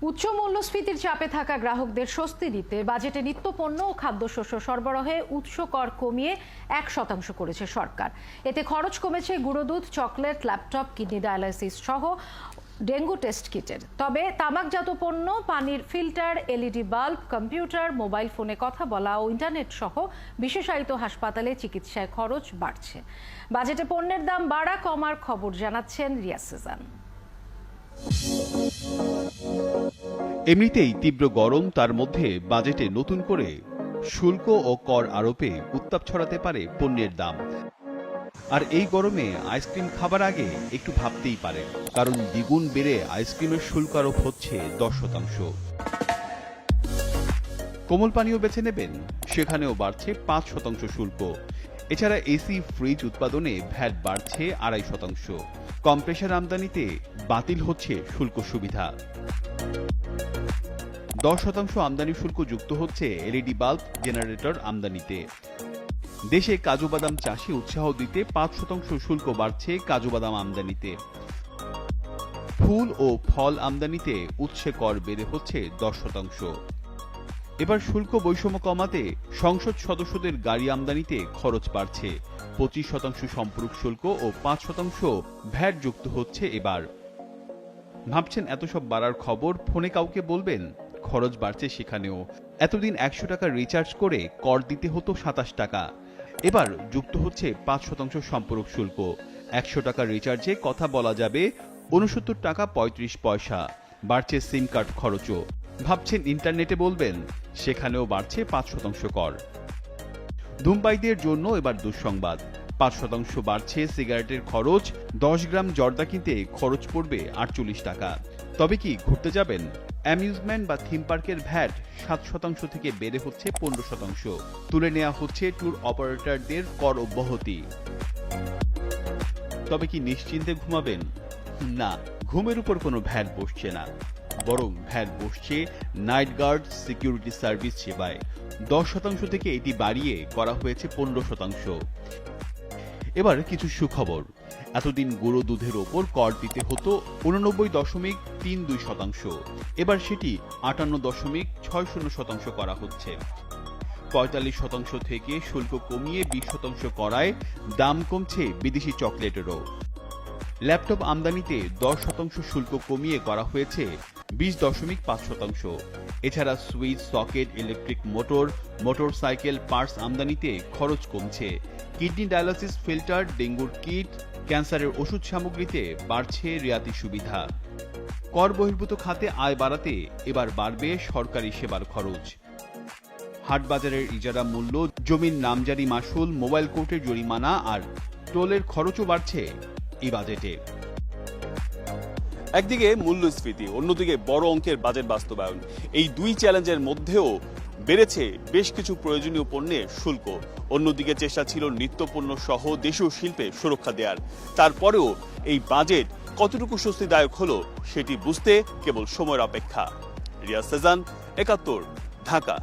উচ্চ মূল্যস্ফীতির চাপে থাকা গ্রাহকদের স্বস্তি দিতে বাজেটে নিত্যপণ্য ও খাদ্যশস্য সরবরাহে উৎস কর কমিয়ে 1% করেছে সরকার। এতে খরচ কমেছে গুঁড়ো দুধ, চকলেট, ল্যাপটপ, কিডনি ডায়ালাইসিস সহ ডেঙ্গু টেস্ট কিটের। তবে তামাকজাত পণ্য, পানির filter, LED bulb, computer, mobile ফোনে কথা বলা ও ইন্টারনেট সহ বিশেষায়িত হাসপাতালে চিকিৎসায় খরচ বাড়ছে। বাজেটে পণ্যের দাম বাড়া কমার খবর জানাচ্ছেন রিয়াজ সেজান। এমনিতেই তীব্র গরম, তার মধ্যে বাজেটে নতুন করে শুল্ক ও কর আরোপে উত্তাপ ছড়াতে পারে পণ্যের দাম। আর এই গরমে আইসক্রিম খাবার আগে একটু ভাবতেই পারে, কারণ দ্বিগুণ বেড়ে আইসক্রিমের শুল্ক আরোপ হচ্ছে 10%। কোমল পানীয় বেছে নেবেন, সেখানেও বাড়ছে 5% শুল্ক। এছাড়া এসি, ফ্রিজ উৎপাদনে ভ্যাট বাড়ছে 2.5%। কম্প্রেসার আমদানিতে বাতিল হচ্ছে শুল্ক সুবিধা। 10% আমদানি শুল্ক যুক্ত হচ্ছে এলইডি বাল্ব, জেনারেটর আমদানিতে। দেশে কাজু বাদাম চাষে উৎসাহ দিতে 5% শুল্ক বাড়ছে কাজু বাদাম আমদানিতে। ফুল ও ফল আমদানিতে উৎসে কর বেড়ে হচ্ছে 10%। এবার শুল্ক বৈষম্য কমাতে সংসদ সদস্যদের গাড়ি আমদানিতে খরচ বাড়ছে। 25% সম্পূরক শুল্ক ও 5% ভ্যাট যুক্ত হচ্ছে এবার। ভাবছেন এত সব বাড়ার খবর, ফোনে কাউকে বলবেন, খরচ বাড়ছে সেখানেও। এতদিন 100 টাকা রিচার্জ করে কর দিতে হতো 27 টাকা, এবার যুক্ত হচ্ছে 5% সম্পূরক শুল্ক। 100 টাকা রিচার্জে কথা বলা যাবে 69 টাকা 35 পয়সা। বাড়ছে সিম কার্ড খরচও। ভাবছেন ইন্টারনেটে বলবেন, সেখানেও বাড়ছে 5% কর। ধূমপায়ীদের জন্য এবার দুঃসংবাদ, 5% বাড়ছে সিগারেটের খরচ। 10 গ্রাম জর্দা কিনতে খরচ পড়বে 48 টাকা। তবে কি ঘুরতে যাবেন? অ্যামিউজমেন্ট বা থিম পার্কের ভ্যাট 7% থেকে বেড়ে হচ্ছে 15%। তুলে নেওয়া হচ্ছে ট্যুর অপারেটরদের কর অব্যাহতি। তবে কি নিশ্চিন্তে ঘুমাবেন? না, ঘুমের উপর কোনো ভ্যাট বসছে না, বরং ভ্যাট বসছে নাইট গার্ড সিকিউরিটি সার্ভিস সেবায়। 10% থেকে এটি বাড়িয়ে করা হয়েছে 15%। এবার কিছু সুখবর। এতদিন গুঁড়ো দুধের ওপর কর দিতে হতো 89.32%, এবার সেটি 58.60% করা হচ্ছে। 45% থেকে শুল্ক কমিয়ে 20% করায় দাম কমছে বিদেশি চকলেটেরও। ল্যাপটপ আমদানিতে 10% শুল্ক কমিয়ে করা হয়েছে 20.5%। এছাড়া switch, socket, electric motor, motorcycle parts আমদানিতে খরচ কমছে। কিডনি ডায়ালাইসিস ফিল্টার, ডেঙ্গুর কিট, ক্যান্সারের ওষুধ সামগ্রীতে বাড়ছে রিয়াতি সুবিধা। কর বহির্ভূত খাতে আয় বাড়াতে এবার বাড়বে সরকারি সেবার খরচ। হাটবাজারের ইজারা মূল্য, জমির নামজারি মাশুল, মোবাইল কোর্টের জরিমানা আর টোলের খরচও বাড়ছে এই বাজেটে। একদিকে মূল্যস্ফীতি, অন্যদিকে বড় অঙ্কের বাজেট বাস্তবায়ন। এই দুই চ্যালেঞ্জের মধ্যেও বেড়েছে বেশ কিছু প্রয়োজনীয় পণ্যের শুল্ক। অন্যদিকে চেষ্টা ছিল নিত্যপণ্য সহ দেশীয় শিল্পে সুরক্ষা দেওয়ার। তারপরেও এই বাজেট কতটুকু স্বস্তিদায়ক হলো সেটি বুঝতে কেবল সময়ের অপেক্ষা। রিয়াজ সেজান, 71, ঢাকা।